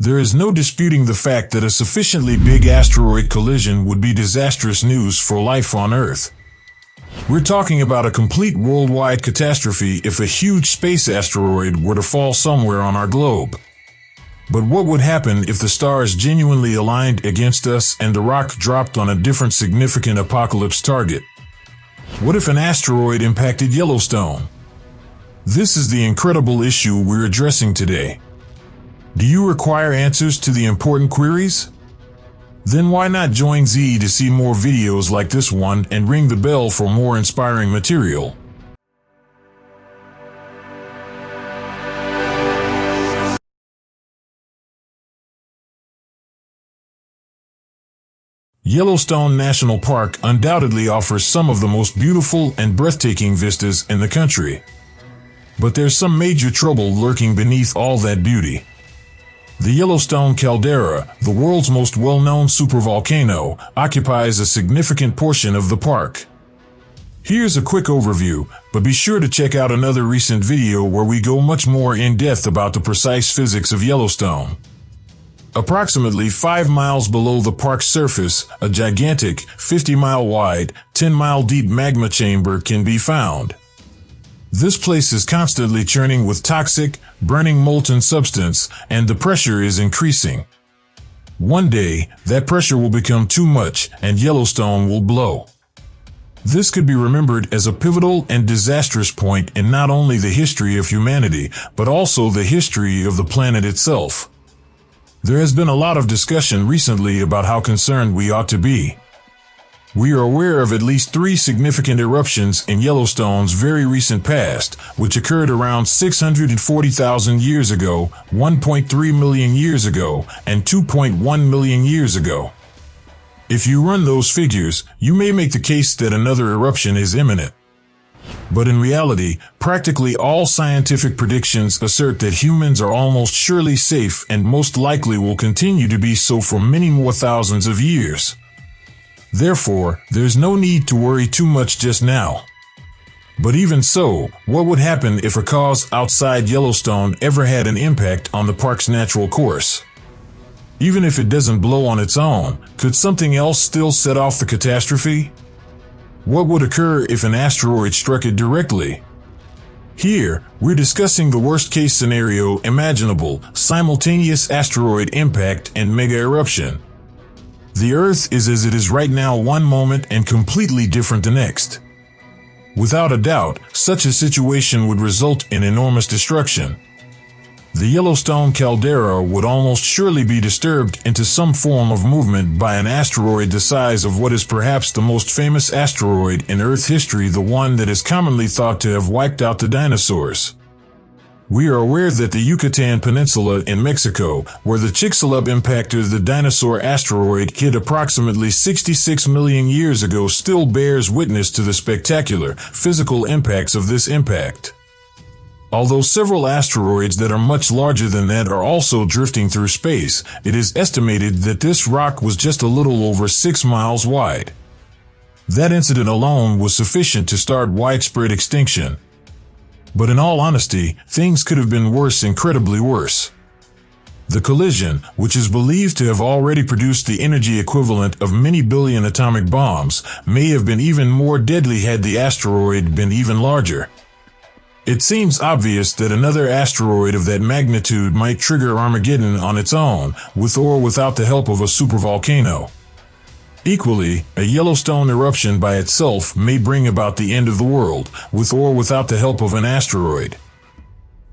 There is no disputing the fact that a sufficiently big asteroid collision would be disastrous news for life on Earth. We're talking about a complete worldwide catastrophe if a huge space asteroid were to fall somewhere on our globe. But what would happen if the stars genuinely aligned against us and the rock dropped on a different significant apocalypse target? What if an asteroid impacted Yellowstone? This is the incredible issue we're addressing today. Do you require answers to the important queries? Then why not join Zeey to see more videos like this one and ring the bell for more inspiring material? Yellowstone National Park undoubtedly offers some of the most beautiful and breathtaking vistas in the country. But there's some major trouble lurking beneath all that beauty. The Yellowstone caldera, the world's most well-known supervolcano, occupies a significant portion of the park. Here's a quick overview, but be sure to check out another recent video where we go much more in-depth about the precise physics of Yellowstone. Approximately 5 miles below the park's surface, a gigantic, 50-mile wide, 10-mile deep magma chamber can be found. This place is constantly churning with toxic, burning molten substance, and the pressure is increasing. One day, that pressure will become too much, and Yellowstone will blow. This could be remembered as a pivotal and disastrous point in not only the history of humanity, but also the history of the planet itself. There has been a lot of discussion recently about how concerned we ought to be. We are aware of at least 3 significant eruptions in Yellowstone's very recent past, which occurred around 640,000 years ago, 1.3 million years ago, and 2.1 million years ago. If you run those figures, you may make the case that another eruption is imminent. But in reality, practically all scientific predictions assert that humans are almost surely safe and most likely will continue to be so for many more thousands of years. Therefore, there's no need to worry too much just now. But even so, what would happen if a cause outside Yellowstone ever had an impact on the park's natural course? Even if it doesn't blow on its own, could something else still set off the catastrophe? What would occur if an asteroid struck it directly? Here, we're discussing the worst-case scenario imaginable: simultaneous asteroid impact and mega-eruption. The Earth is as it is right now one moment and completely different the next. Without a doubt, such a situation would result in enormous destruction. The Yellowstone caldera would almost surely be disturbed into some form of movement by an asteroid the size of what is perhaps the most famous asteroid in Earth history, the one that is commonly thought to have wiped out the dinosaurs. We are aware that the Yucatan Peninsula in Mexico, where the Chicxulub impactor, the dinosaur asteroid, hit approximately 66 million years ago, still bears witness to the spectacular, physical impacts of this impact. Although several asteroids that are much larger than that are also drifting through space, it is estimated that this rock was just a little over 6 miles wide. That incident alone was sufficient to start widespread extinction. But in all honesty, things could have been worse, incredibly worse. The collision, which is believed to have already produced the energy equivalent of many billion atomic bombs, may have been even more deadly had the asteroid been even larger. It seems obvious that another asteroid of that magnitude might trigger Armageddon on its own, with or without the help of a supervolcano. Equally, a Yellowstone eruption by itself may bring about the end of the world, with or without the help of an asteroid.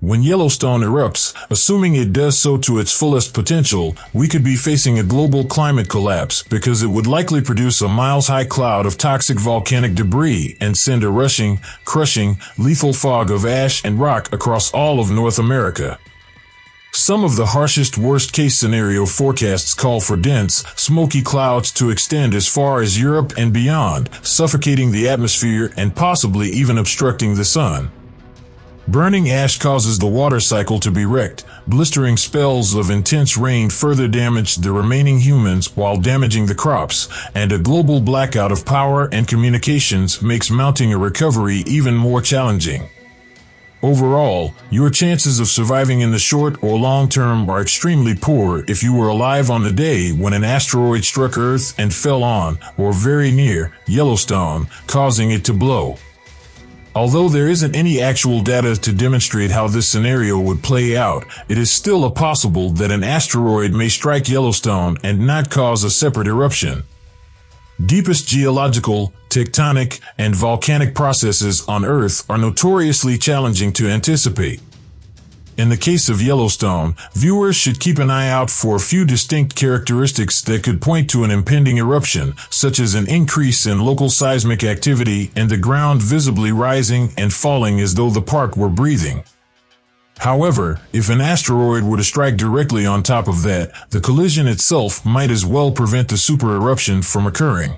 When Yellowstone erupts, assuming it does so to its fullest potential, we could be facing a global climate collapse because it would likely produce a miles-high cloud of toxic volcanic debris and send a rushing, crushing, lethal fog of ash and rock across all of North America. Some of the harshest worst-case scenario forecasts call for dense, smoky clouds to extend as far as Europe and beyond, suffocating the atmosphere and possibly even obstructing the sun. Burning ash causes the water cycle to be wrecked. Blistering spells of intense rain further damage the remaining humans while damaging the crops, and a global blackout of power and communications makes mounting a recovery even more challenging. Overall, your chances of surviving in the short or long term are extremely poor if you were alive on the day when an asteroid struck Earth and fell on, or very near, Yellowstone, causing it to blow. Although there isn't any actual data to demonstrate how this scenario would play out, it is still possible that an asteroid may strike Yellowstone and not cause a separate eruption. Deepest geological, tectonic, and volcanic processes on Earth are notoriously challenging to anticipate. In the case of Yellowstone, viewers should keep an eye out for a few distinct characteristics that could point to an impending eruption, such as an increase in local seismic activity and the ground visibly rising and falling as though the park were breathing. However, if an asteroid were to strike directly on top of that, the collision itself might as well prevent the super eruption from occurring.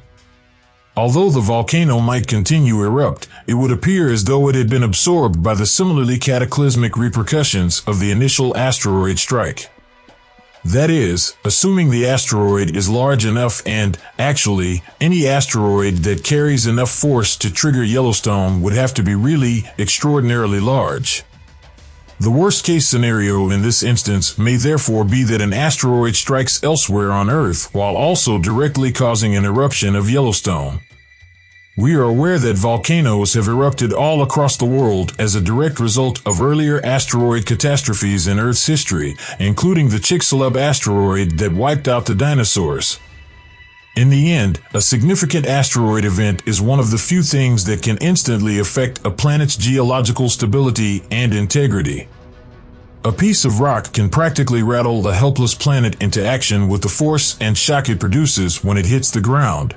Although the volcano might continue to erupt, it would appear as though it had been absorbed by the similarly cataclysmic repercussions of the initial asteroid strike. That is, assuming the asteroid is large enough and, actually, any asteroid that carries enough force to trigger Yellowstone would have to be really extraordinarily large. The worst-case scenario in this instance may therefore be that an asteroid strikes elsewhere on Earth while also directly causing an eruption of Yellowstone. We are aware that volcanoes have erupted all across the world as a direct result of earlier asteroid catastrophes in Earth's history, including the Chicxulub asteroid that wiped out the dinosaurs. In the end, a significant asteroid event is one of the few things that can instantly affect a planet's geological stability and integrity. A piece of rock can practically rattle a helpless planet into action with the force and shock it produces when it hits the ground.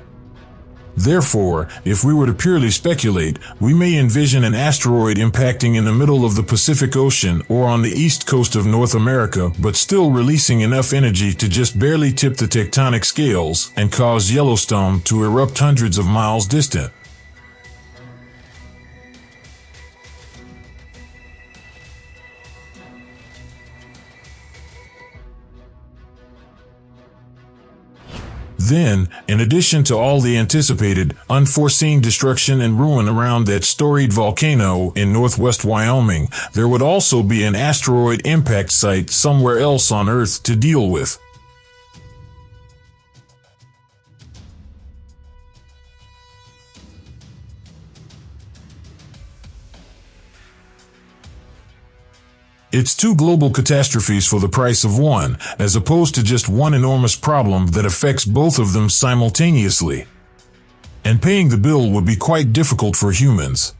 Therefore, if we were to purely speculate, we may envision an asteroid impacting in the middle of the Pacific Ocean or on the east coast of North America, but still releasing enough energy to just barely tip the tectonic scales and cause Yellowstone to erupt hundreds of miles distant. Then, in addition to all the anticipated, unforeseen destruction and ruin around that storied volcano in northwest Wyoming, there would also be an asteroid impact site somewhere else on Earth to deal with. It's two global catastrophes for the price of one, as opposed to just one enormous problem that affects both of them simultaneously. And paying the bill would be quite difficult for humans.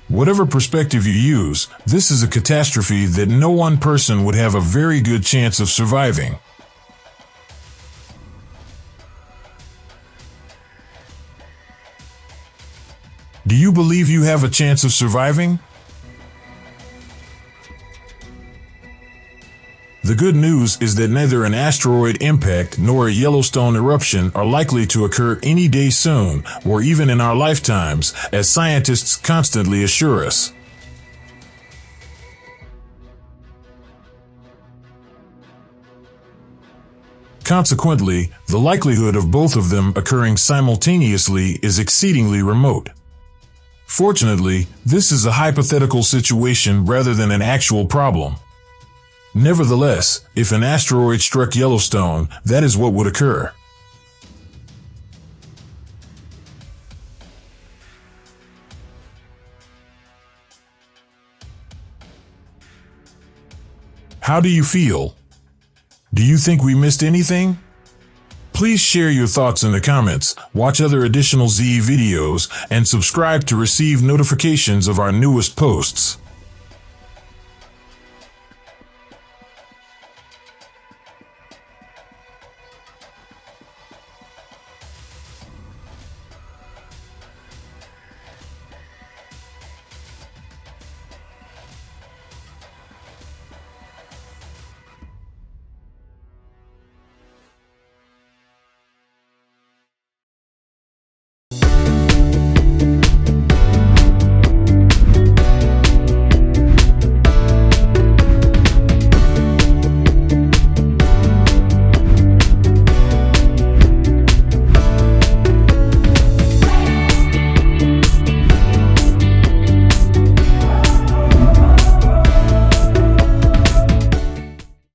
Whatever perspective you use, this is a catastrophe that no one person would have a very good chance of surviving. Do you believe you have a chance of surviving? The good news is that neither an asteroid impact nor a Yellowstone eruption are likely to occur any day soon, or even in our lifetimes, as scientists constantly assure us. Consequently, the likelihood of both of them occurring simultaneously is exceedingly remote. Fortunately, this is a hypothetical situation rather than an actual problem. Nevertheless, if an asteroid struck Yellowstone, that is what would occur. How do you feel? Do you think we missed anything? Please share your thoughts in the comments, watch other additional Zeey videos, and subscribe to receive notifications of our newest posts.